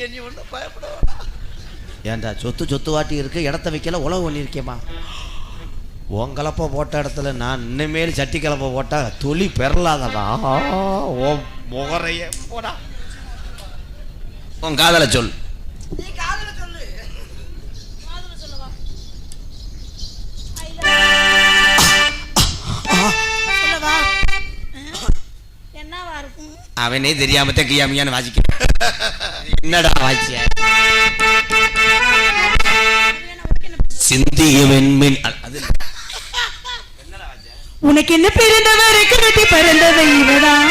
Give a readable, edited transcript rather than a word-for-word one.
நீ ஒன்றும் பயப்பட ஏன்டா சொத்து வாட்டி இருக்கு, இடத்த வைக்கல, உழவு பண்ணியிருக்கேம்மா. உன் கலப்பை போட்ட இடத்துல நான் இன்னமேல் சட்டி கலப்பை போட்டா தொலி பெறலாதடா. ஓ முகரைய போடா. உன் காதலை சொல். அவனே தெரியாம கியாமியான்னு வாசிக்க. என்னடா வாசிய? சிந்திய வெண்மின். அது உனக்கு என்ன பிறந்தவரை கட்டி பிறந்தவை இவதான்.